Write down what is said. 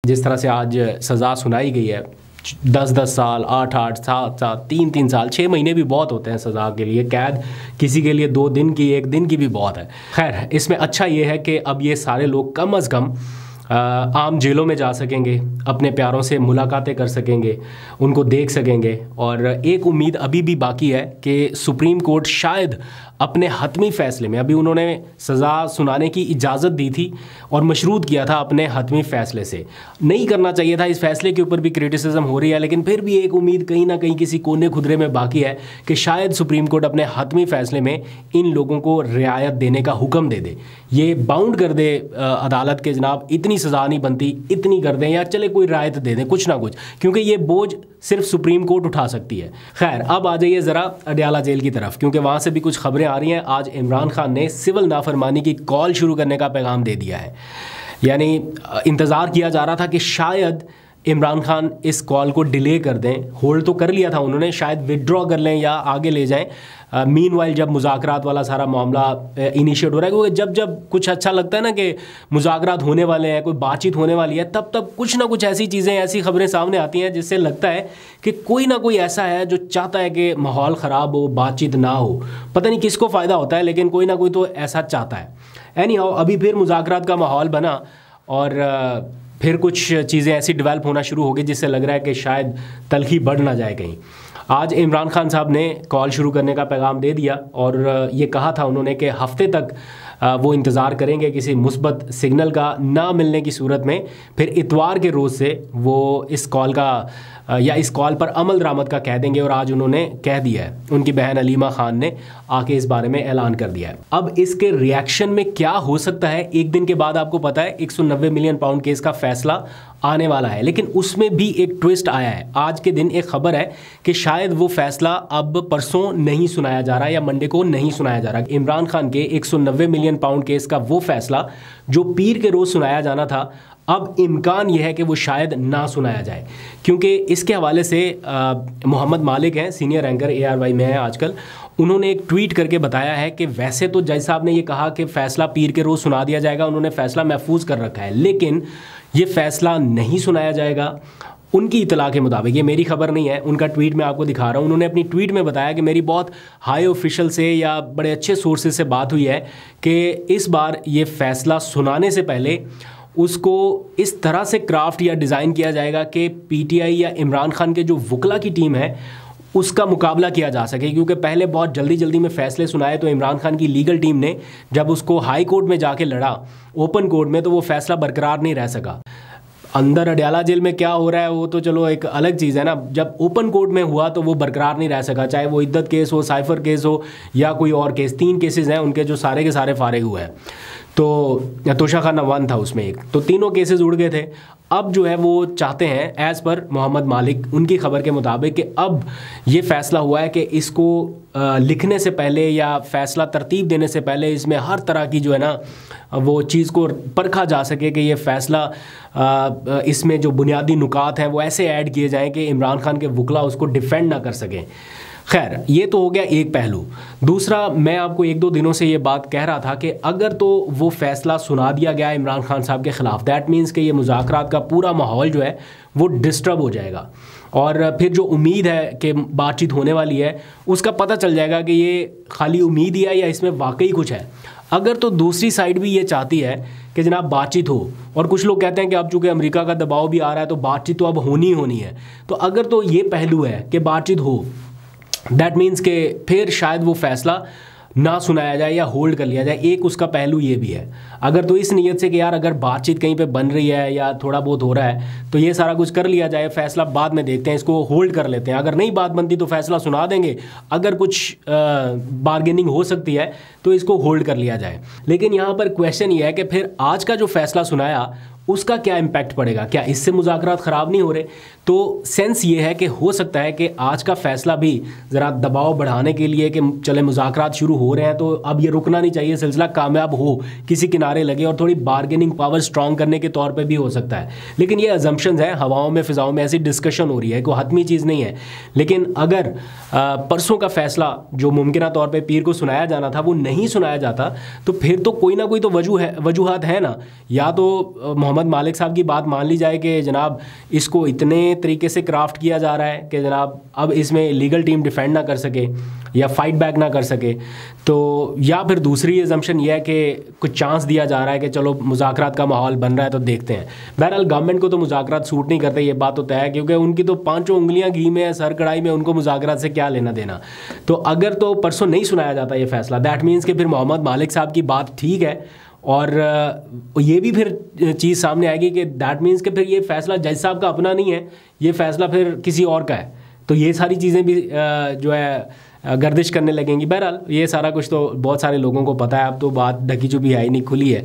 जिस तरह से आज सज़ा सुनाई गई है 10-10 साल, 8-8, 7-7, 3-3 साल, 6 महीने भी बहुत होते हैं सज़ा के लिए। कैद किसी के लिए 2 दिन की, 1 दिन की भी बहुत है। खैर, इसमें अच्छा ये है कि अब ये सारे लोग कम अज़ कम आम जेलों में जा सकेंगे, अपने प्यारों से मुलाकातें कर सकेंगे, उनको देख सकेंगे। और एक उम्मीद अभी भी बाकी है कि सुप्रीम कोर्ट शायद अपने हतमी फ़ैसले में, अभी उन्होंने सज़ा सुनाने की इजाज़त दी थी और मशरूत किया था अपने हतमी फ़ैसले से, नहीं करना चाहिए था। इस फ़ैसले के ऊपर भी क्रिटिसिज्म हो रही है, लेकिन फिर भी एक उम्मीद कहीं ना कहीं किसी कोने खुदरे में बाकी है कि शायद सुप्रीम कोर्ट अपने हतमी फ़ैसले में इन लोगों को रियायत देने का हुक्म दे दे, ये बाउंड कर दे अदालत के जनाब इतनी सज़ा नहीं बनती, इतनी कर दें, या चले कोई रियायत दे दें, कुछ ना कुछ, क्योंकि ये बोझ सिर्फ सुप्रीम कोर्ट उठा सकती है। खैर, अब आ जाइए ज़रा अडयाला जेल की तरफ, क्योंकि वहाँ से भी कुछ खबरें आ रही हैं। आज इमरान खान ने सिविल नाफरमानी की कॉल शुरू करने का पैगाम दे दिया है। यानी इंतज़ार किया जा रहा था कि शायद इमरान खान इस कॉल को डिले कर दें, होल्ड तो कर लिया था उन्होंने, शायद विदड्रॉ कर लें या आगे ले जाएं। मीनवाइल जब मुज़ाकरात वाला सारा मामला इनिशिएट हो रहा है, क्योंकि जब जब कुछ अच्छा लगता है ना कि मुज़ाकरात होने वाले हैं, कोई बातचीत होने वाली है, तब तब कुछ ना कुछ ऐसी चीज़ें, ऐसी खबरें सामने आती हैं जिससे लगता है कि कोई ना कोई ऐसा है जो चाहता है कि माहौल ख़राब हो, बातचीत ना हो। पता नहीं किसको फ़ायदा होता है, लेकिन कोई ना कोई तो ऐसा चाहता है। एनी हाउ, अभी फिर मुज़ाकरात का माहौल बना और फिर कुछ चीज़ें ऐसी डेवलप होना शुरू हो गई जिससे लग रहा है कि शायद तलखी बढ़ ना जाए कहीं। आज इमरान खान साहब ने कॉल शुरू करने का पैगाम दे दिया और ये कहा था उन्होंने कि हफ्ते तक वो इंतज़ार करेंगे किसी मुस्बत सिग्नल का ना मिलने की सूरत में, फिर इतवार के रोज़ से वो इस कॉल का या इस कॉल पर अमल दरामद का कह देंगे। और आज उन्होंने कह दिया है, उनकी बहन अलीमा खान ने आके इस बारे में ऐलान कर दिया है। अब इसके रिएक्शन में क्या हो सकता है, एक दिन के बाद आपको पता है 190 मिलियन पाउंड केस का फैसला आने वाला है, लेकिन उसमें भी एक ट्विस्ट आया है। आज के दिन एक खबर है कि शायद वो फैसला अब परसों नहीं सुनाया जा रहा या मंडे को नहीं सुनाया जा रहा। इमरान खान के 190 मिलियन पाउंड केस का वो फैसला जो पीर के रोज़ सुनाया जाना था, अब इम्कान यह है कि वो शायद ना सुनाया जाए, क्योंकि इसके हवाले से मोहम्मद मालिक हैं, सीनियर एंकर ARY में हैं आजकल, उन्होंने एक ट्वीट करके बताया है कि वैसे तो जज साहब ने ये कहा कि फ़ैसला पीर के रोज़ सुना दिया जाएगा, उन्होंने फ़ैसला महफूज कर रखा है, लेकिन ये फ़ैसला नहीं सुनाया जाएगा उनकी इतला के मुताबिक। ये मेरी खबर नहीं है, उनका ट्वीट मैं आपको दिखा रहा हूँ। उन्होंने अपनी ट्वीट में बताया कि मेरी बहुत हाई ऑफिशियल से या बड़े अच्छे सोर्सेज से बात हुई है कि इस बार ये फ़ैसला सुनाने से पहले उसको इस तरह से क्राफ्ट या डिज़ाइन किया जाएगा कि PTI या इमरान खान के जो वकला की टीम है उसका मुकाबला किया जा सके। क्योंकि पहले बहुत जल्दी जल्दी में फ़ैसले सुनाए तो इमरान खान की लीगल टीम ने जब उसको हाई कोर्ट में जाके लड़ा, ओपन कोर्ट में, तो वो फ़ैसला बरकरार नहीं रह सका। अंदर अडयाला जेल में क्या हो रहा है वो तो चलो एक अलग चीज़ है ना, जब ओपन कोर्ट में हुआ तो वो बरकरार नहीं रह सका, चाहे वो इद्दत केस हो, साइफर केस हो या कोई और केस। 3 केसेस हैं उनके जो सारे के सारे फारिग हुए हैं। तो तोशा खाना 1 था उसमें एक, तो तीनों केसेस उड़ गए थे। अब जो है वो चाहते हैं, एज़ पर मोहम्मद मालिक उनकी खबर के मुताबिक, कि अब ये फ़ैसला हुआ है कि इसको लिखने से पहले या फ़ैसला तरतीब देने से पहले इसमें हर तरह की जो है ना वो चीज़ को परखा जा सके कि ये फ़ैसला इसमें जो बुनियादी नुकात हैं वो ऐसे ऐड किए जाएँ कि इमरान खान के वकला उसको डिफेंड ना कर सकें। खैर, ये तो हो गया एक पहलू। दूसरा, मैं आपको 1-2 दिनों से ये बात कह रहा था कि अगर तो वो फ़ैसला सुना दिया गया इमरान खान साहब के ख़िलाफ़, दैट मीन्स कि ये मुज़ाकरात का पूरा माहौल जो है वो डिस्टर्ब हो जाएगा और फिर जो उम्मीद है कि बातचीत होने वाली है उसका पता चल जाएगा कि ये खाली उम्मीद ही है या इसमें वाकई कुछ है। अगर तो दूसरी साइड भी ये चाहती है कि जनाब बातचीत हो, और कुछ लोग कहते हैं कि अब चूँकि अमेरिका का दबाव भी आ रहा है तो बातचीत तो अब होनी होनी है, तो अगर तो ये पहलू है कि बातचीत हो, दैट मीन्स के फिर शायद वो फ़ैसला ना सुनाया जाए या होल्ड कर लिया जाए। एक उसका पहलू ये भी है। अगर तो इस नीयत से कि यार अगर बातचीत कहीं पे बन रही है या थोड़ा बहुत हो रहा है तो ये सारा कुछ कर लिया जाए, फ़ैसला बाद में देखते हैं, इसको होल्ड कर लेते हैं, अगर नहीं बात बनती तो फ़ैसला सुना देंगे, अगर कुछ बार्गेनिंग हो सकती है तो इसको होल्ड कर लिया जाए। लेकिन यहाँ पर क्वेश्चन ये है कि फिर आज का जो फ़ैसला सुनाया उसका क्या इम्पैक्ट पड़ेगा, क्या इससे मुज़ाकरात ख़राब नहीं हो रहे? तो सेंस ये है कि हो सकता है कि आज का फ़ैसला भी ज़रा दबाव बढ़ाने के लिए कि चले मुज़ाकरात शुरू हो रहे हैं तो अब ये रुकना नहीं चाहिए, सिलसिला कामयाब हो, किसी किनारे लगे, और थोड़ी बार्गेनिंग पावर स्ट्रॉन्ग करने के तौर पे भी हो सकता है। लेकिन ये अजम्पशंस हैं, हवाओं में फ़िज़ाओं में ऐसी डिस्कशन हो रही है, कोई हतमी चीज़ नहीं है। लेकिन अगर परसों का फ़ैसला जो मुमकिना तौर पर पीर को सुनाया जाना था वो नहीं सुनाया जाता तो फिर तो कोई ना कोई तो वजूहात है ना। या तो मोहम्मद मोहम्मद मालिक साहब की बात मान ली जाए कि जनाब इसको इतने तरीके से क्राफ्ट किया जा रहा है कि जनाब अब इसमें लीगल टीम डिफेंड ना कर सके या फाइट बैक ना कर सके, तो या फिर दूसरी एजम्पशन ये है कि कुछ चांस दिया जा रहा है कि चलो मुज़ाकरात का माहौल बन रहा है तो देखते हैं। बहरहाल गवर्नमेंट को तो मुज़ाकरात सूट नहीं करते, ये बात तो तय है, क्योंकि उनकी तो पांचों उंगलियां घी में है, सर कढ़ाई में, उनको मुज़ाकरात से क्या लेना देना। तो अगर तो परसों नहीं सुनाया जाता ये फैसला, दैट मीन्स कि फिर मोहम्मद मालिक साहब की बात ठीक है, और ये भी फिर चीज़ सामने आएगी कि दैट मीन्स कि फिर ये फैसला जज साहब का अपना नहीं है, ये फैसला फिर किसी और का है। तो ये सारी चीज़ें भी जो है गर्दिश करने लगेंगी। बहरहाल ये सारा कुछ तो बहुत सारे लोगों को पता है, अब तो बात ढकी छुपी है ही नहीं, खुली है।